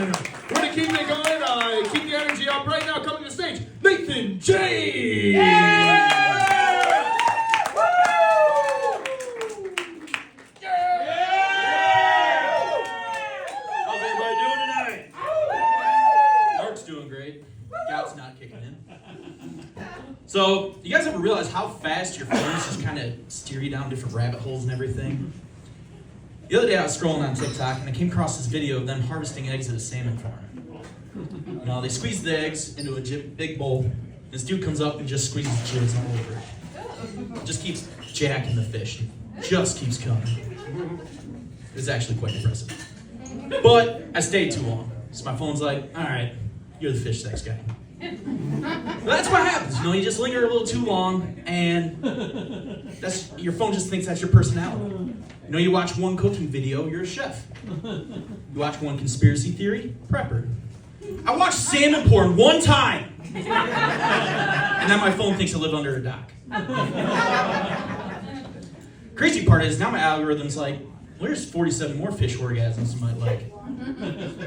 We're gonna keep it going, keep the energy up. Right now, coming to the stage, Nathan J. How's everybody doing tonight? Mark's doing great. Gout's not kicking in. So, you guys ever realize how fast your phones just kind of steer you down different rabbit holes and everything? The other day I was scrolling on TikTok and I came across this video of them harvesting eggs at a salmon farm. You know, they squeeze the eggs into a big bowl. This dude comes up and just squeezes jizz all over it. Just keeps jacking the fish. Just keeps coming. It was actually quite impressive. But I stayed too long. So my phone's like, alright, you're the fish sex guy. But that's what happens, you know, you just linger a little too long and your phone just thinks that's your personality. You know, you watch one cooking video, you're a chef. You watch one conspiracy theory, prepper. I watched salmon porn one time! And now my phone thinks I live under a dock. Crazy part is, now my algorithm's like, well, there's 47 more fish orgasms you might like.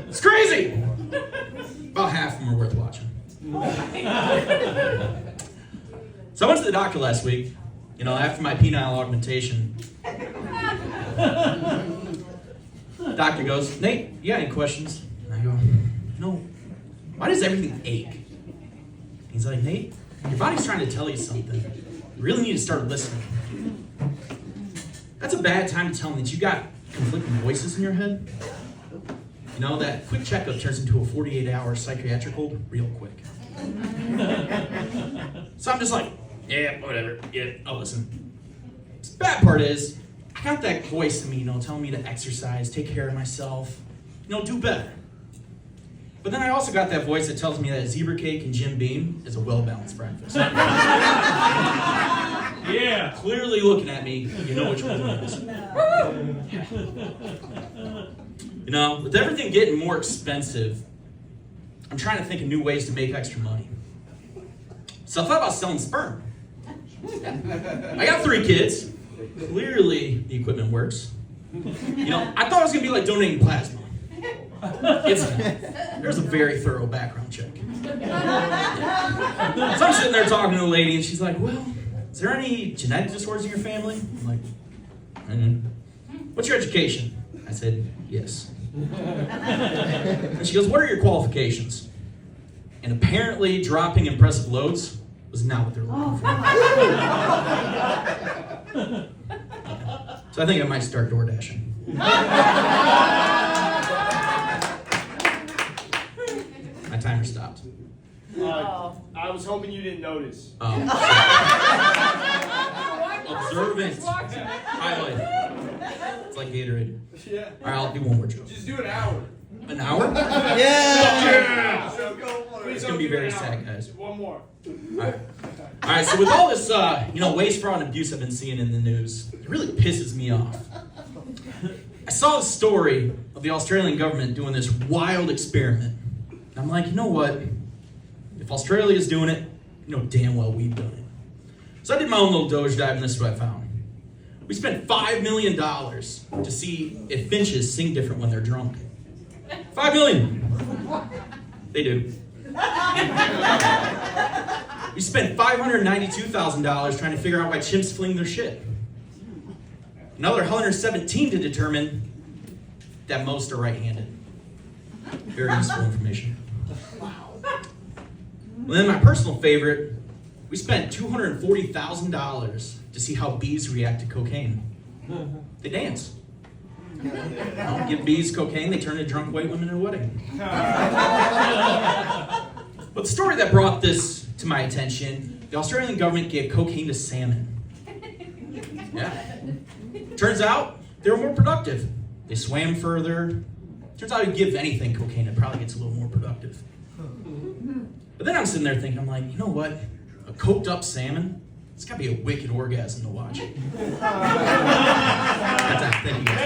It's crazy! About half of them are worth watching. So I went to the doctor last week, you know, after my penile augmentation. Doctor goes, Nate, you got any questions? And I go, no. Why does everything ache? He's like, Nate, your body's trying to tell you something. You really need to start listening. That's a bad time to tell me that you got conflicting voices in your head. You know, that quick checkup turns into a 48-hour psychiatric hold real quick. So I'm just like, yeah, whatever, yeah, I'll listen. The bad part is, I got that voice in me, you know, telling me to exercise, take care of myself, you know, do better. But then I also got that voice that tells me that zebra cake and Jim Beam is a well-balanced breakfast. Yeah, clearly looking at me, you know which one it is. You know, with everything getting more expensive, I'm trying to think of new ways to make extra money. So I thought about selling sperm. I got 3 kids. Clearly, the equipment works. You know, I thought it was going to be like donating plasma. There's a very thorough background check. So I'm sitting there talking to a lady, and she's like, well, is there any genetic disorders in your family? I'm like, what's your education? I said, yes. And she goes, what are your qualifications? And apparently dropping impressive loads was not what they're looking for. So I think I might start door dashing. My timer stopped. I was hoping you didn't notice. Observant. Highlight. It's like Gatorade. Yeah. All right, I'll do one more joke. Just do an hour. An hour? Yeah. It's going to be very sad, guys. One more. All right, so with all this, waste, fraud, and abuse I've been seeing in the news, it really pisses me off. I saw the story of the Australian government doing this wild experiment. And I'm like, you know what? If Australia's doing it, you know damn well we've done it. So I did my own little Doge dive, and this is what I found. We spent $5 million to see if finches sing different when they're drunk. $5 million. They do. We spent $592,000 trying to figure out why chimps fling their shit. Another $117 to determine that most are right-handed. Very useful information. And then my personal favorite, we spent $240,000 to see how bees react to cocaine. They dance. You know, give bees cocaine, they turn into drunk white women at a wedding. But the story that brought this to my attention, the Australian government gave cocaine to salmon. Yeah. Turns out, they were more productive. They swam further. Turns out if you give anything cocaine, it probably gets a little more productive. But then I'm sitting there thinking, I'm like, you know what? A coked up salmon, it's gotta be a wicked orgasm to watch. That's it. Thank you guys.